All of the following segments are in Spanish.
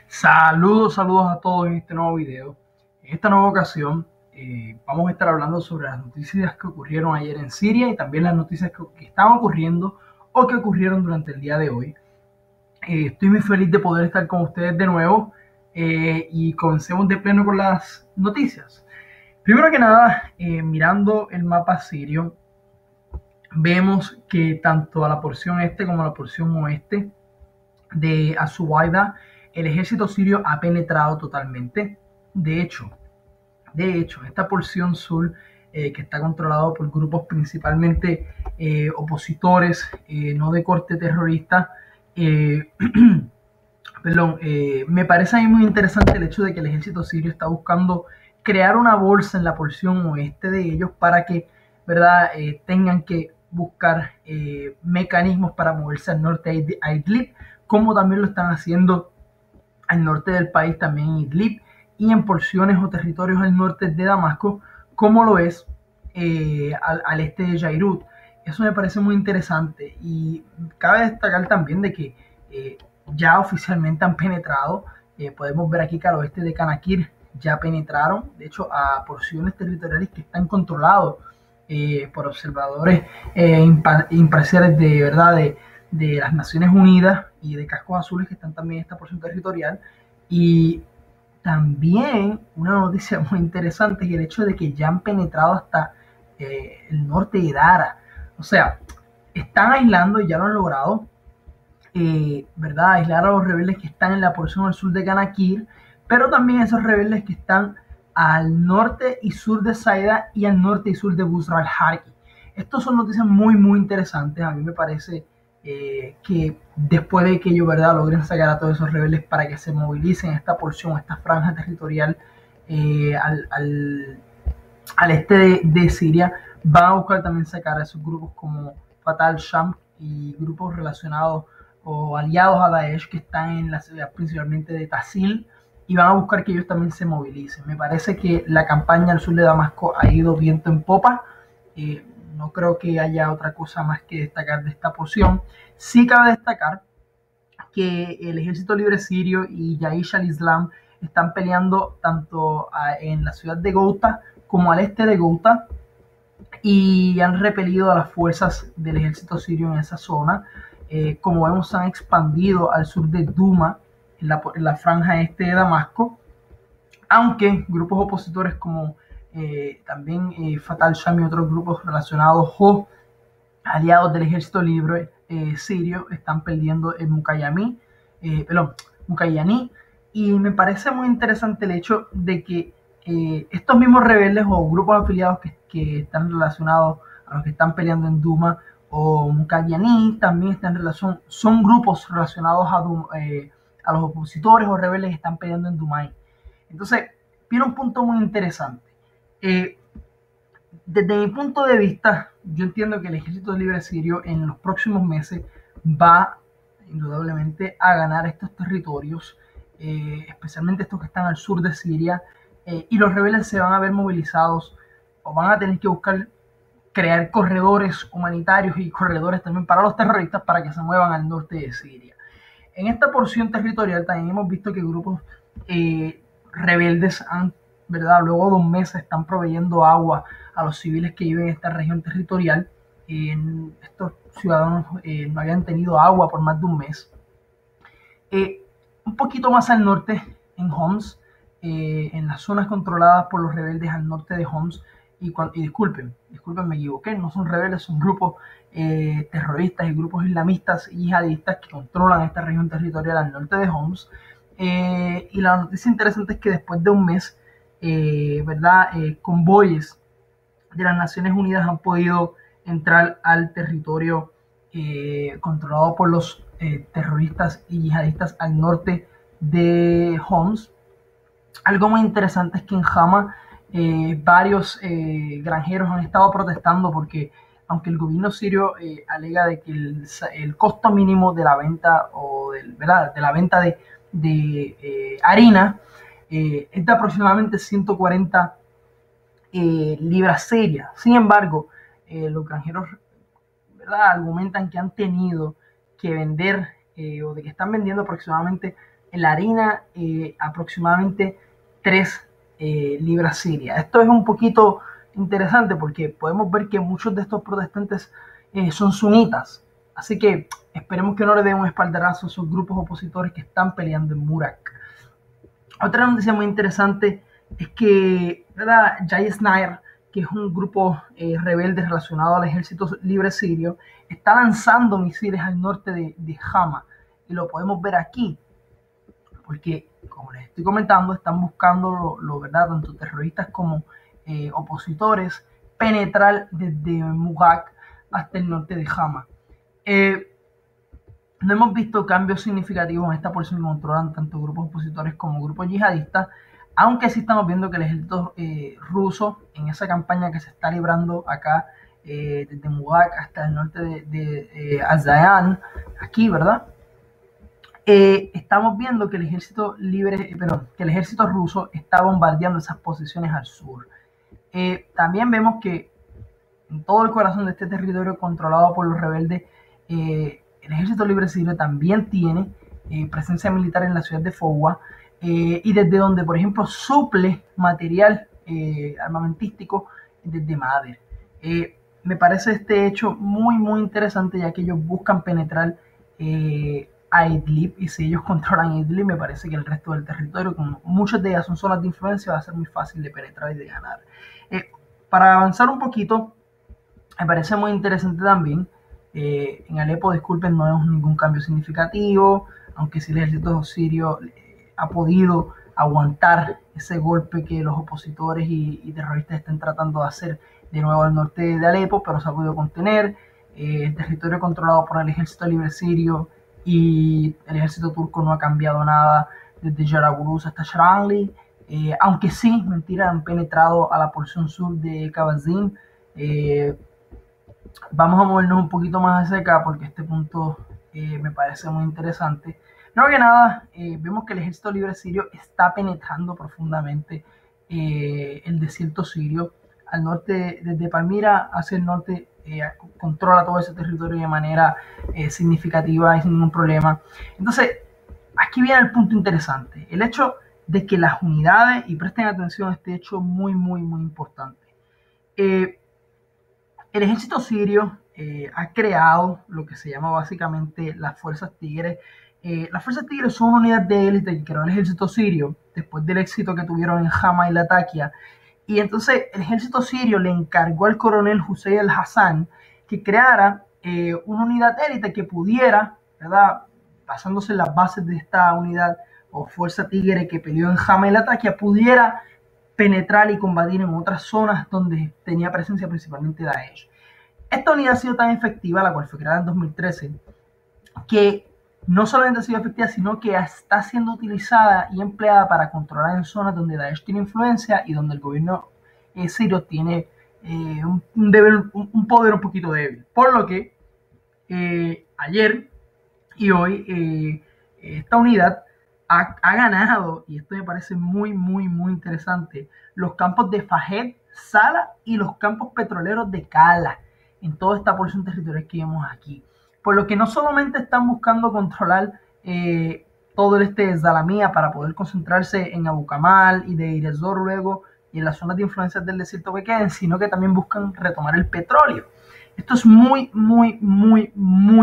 Saludos a todos en este nuevo video. En esta nueva ocasión vamos a estar hablando sobre las noticias que ocurrieron ayer en Siria y también las noticias que están ocurriendo o que ocurrieron durante el día de hoy. Estoy muy feliz de poder estar con ustedes de nuevo y comencemos de pleno con las noticias. Primero que nada, mirando el mapa sirio, vemos que tanto a la porción este como a la porción oeste de Azuaida, el ejército sirio ha penetrado totalmente. De hecho, esta porción sur, que está controlado por grupos principalmente opositores, no de corte terrorista, eh, perdón, me parece a mí muy interesante el hecho de que el ejército sirio está buscando crear una bolsa en la porción oeste de ellos para que, ¿verdad?, tengan que buscar mecanismos para moverse al norte a Idlib, como también lo están haciendo al norte del país, también en Idlib, y en porciones o territorios al norte de Damasco, como lo es al este de Jairut. Eso me parece muy interesante y cabe destacar también de que ya oficialmente han penetrado. Podemos ver aquí que al oeste de Kanakir ya penetraron, de hecho, a porciones territoriales que están controlados por observadores imparciales de verdad de las Naciones Unidas y de cascos azules que están también en esta porción territorial. Y también una noticia muy interesante es el hecho de que ya han penetrado hasta el norte de Dara. O sea, están aislando y ya lo han logrado, ¿verdad? Aislar a los rebeldes que están en la porción al sur de Kanakir, pero también esos rebeldes que están al norte y sur de Saida y al norte y sur de Busra al-Harki. Estas son noticias muy interesantes. A mí me parece que después de que ellos, ¿verdad?, logren sacar a todos esos rebeldes para que se movilicen esta porción, esta franja territorial eh, al, al, al, este de Siria, van a buscar también sacar a esos grupos como Fatah al-Sham y grupos relacionados o aliados a Daesh que están en la ciudad principalmente de Tasil, y van a buscar que ellos también se movilicen. Me parece que la campaña al sur de Damasco ha ido viento en popa. No creo que haya otra cosa más que destacar de esta porción. Sí cabe destacar que el Ejército Libre Sirio y Jaish al-Islam están peleando tanto en la ciudad de Ghouta como al este de Ghouta, y han repelido a las fuerzas del ejército sirio en esa zona. Como vemos, se han expandido al sur de Duma, en la franja este de Damasco, aunque grupos opositores como también Fatah al-Sham y otros grupos relacionados o aliados del ejército libre sirio están perdiendo en Mukayani, y me parece muy interesante el hecho de que estos mismos rebeldes o grupos afiliados que están relacionados a los que están peleando en Duma o Mukayani también están en relación, son grupos relacionados a los opositores o rebeldes que están peleando en Dumay. Entonces, viene un punto muy interesante. Eh, Desde mi punto de vista, yo entiendo que el ejército libre sirio en los próximos meses va indudablemente a ganar estos territorios, especialmente estos que están al sur de Siria, y los rebeldes se van a ver movilizados o van a tener que buscar crear corredores humanitarios y corredores también para los terroristas para que se muevan al norte de Siria. En esta porción territorial también hemos visto que grupos rebeldes han, ¿verdad?, luego de un mes están proveyendo agua a los civiles que viven en esta región territorial. Estos ciudadanos no habían tenido agua por más de un mes. Un poquito más al norte, en Homs, en las zonas controladas por los rebeldes al norte de Homs, y disculpen, me equivoqué, no son rebeldes, son grupos terroristas y grupos islamistas y yihadistas que controlan esta región territorial al norte de Homs. Y la noticia interesante es que después de un mes, ¿verdad?, convoyes de las Naciones Unidas han podido entrar al territorio controlado por los terroristas y yihadistas al norte de Homs. Algo muy interesante es que en Hama varios granjeros han estado protestando porque, aunque el gobierno sirio alega de que el costo mínimo de la venta o ¿verdad?, de la venta de harina es de aproximadamente 140 libras serias. Sin embargo, los granjeros, ¿verdad?, argumentan que han tenido que vender o de que están vendiendo aproximadamente en la harina aproximadamente 3 libras sirias. Esto es un poquito interesante porque podemos ver que muchos de estos protestantes son sunitas. Así que esperemos que no le den un espaldarazo a esos grupos opositores que están peleando en Murak. Otra noticia muy interesante es que Jais Nair, que es un grupo rebelde relacionado al ejército libre sirio, está lanzando misiles al norte de Hama. Y lo podemos ver aquí, porque como les estoy comentando, están buscando ¿verdad? Tanto terroristas como opositores penetrar desde Murak hasta el norte de Hama. No hemos visto cambios significativos en esta porción que controlan tanto grupos opositores como grupos yihadistas, aunque sí estamos viendo que el ejército ruso en esa campaña que se está librando acá desde Murak hasta el norte de Azayán, aquí, ¿verdad? Estamos viendo que el ejército que el ejército ruso está bombardeando esas posiciones al sur. También vemos que en todo el corazón de este territorio controlado por los rebeldes, el ejército libre sirio también tiene presencia militar en la ciudad de Fowa, y desde donde, por ejemplo, suple material armamentístico desde Mader. Me parece este hecho muy interesante, ya que ellos buscan penetrar a Idlib, y si ellos controlan Idlib, me parece que el resto del territorio, como muchas de ellas son zonas de influencia, va a ser muy fácil de penetrar y de ganar. Para avanzar un poquito, me parece muy interesante también, en Alepo, disculpen, no es ningún cambio significativo, aunque sí el ejército sirio ha podido aguantar ese golpe que los opositores y terroristas están tratando de hacer de nuevo al norte de Alepo, pero se ha podido contener. El territorio controlado por el ejército libre sirio y el ejército turco no ha cambiado nada desde Yarabulus hasta Sharanli, aunque sí, mentira, han penetrado a la porción sur de Kavazin. Vamos a movernos un poquito más hacia acá porque este punto me parece muy interesante. No que nada, vemos que el ejército libre sirio está penetrando profundamente el desierto sirio al norte, desde Palmira hacia el norte, controla todo ese territorio de manera significativa y sin ningún problema. Entonces, aquí viene el punto interesante, el hecho de que las unidades, y presten atención a este hecho muy importante, el ejército sirio ha creado lo que se llama básicamente las fuerzas tigres. Las fuerzas tigres son una unidad de élite que creó el ejército sirio después del éxito que tuvieron en Hama y Latakia. Y entonces el ejército sirio le encargó al coronel Hussein el-Hassan que creara una unidad de élite que pudiera, ¿verdad?, basándose en las bases de esta unidad o fuerza tigre que peleó en Hama y Latakia, pudiera penetrar y combatir en otras zonas donde tenía presencia principalmente Daesh. Esta unidad ha sido tan efectiva, la cual fue creada en 2013, que no solamente ha sido efectiva, sino que está siendo utilizada y empleada para controlar en zonas donde Daesh tiene influencia y donde el gobierno sirio tiene un poder un poquito débil. Por lo que ayer y hoy esta unidad ha ganado, y esto me parece muy interesante, los campos de Fahed, Sala y los campos petroleros de Kala, en toda esta porción territorial que vemos aquí. Por lo que no solamente están buscando controlar todo el este de Zalamía para poder concentrarse en Abu Kamal y de Irezor luego y en las zonas de influencia del desierto que queden, sino que también buscan retomar el petróleo. Esto es muy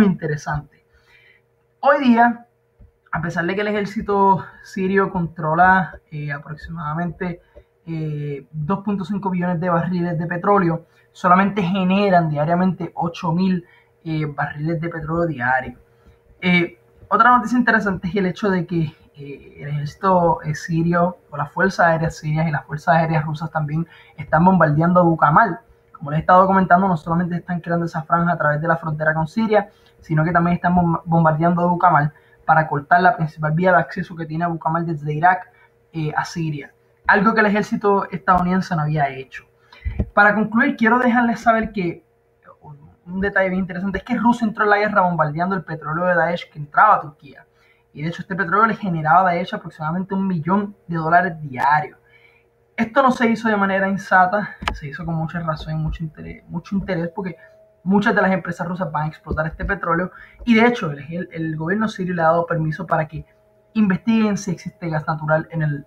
interesante. Hoy día, a pesar de que el ejército sirio controla aproximadamente 2.5 billones de barriles de petróleo, solamente generan diariamente 8.000 barriles de petróleo diario. Otra noticia interesante es el hecho de que el ejército sirio, o las fuerzas aéreas sirias y las fuerzas aéreas rusas también están bombardeando Abu Kamal. Como les he estado comentando, no solamente están creando esa franja a través de la frontera con Siria, sino que también están bombardeando Abu Kamal para cortar la principal vía de acceso que tiene Abu Kamal desde Irak a Siria. Algo que el ejército estadounidense no había hecho. Para concluir, quiero dejarles saber que un detalle bien interesante es que Rusia entró en la guerra bombardeando el petróleo de Daesh que entraba a Turquía. Y de hecho este petróleo le generaba a Daesh aproximadamente $1 millón diarios. Esto no se hizo de manera insata, se hizo con mucha razón y mucho interés porque muchas de las empresas rusas van a explotar este petróleo y de hecho el gobierno sirio le ha dado permiso para que investiguen si existe gas natural en el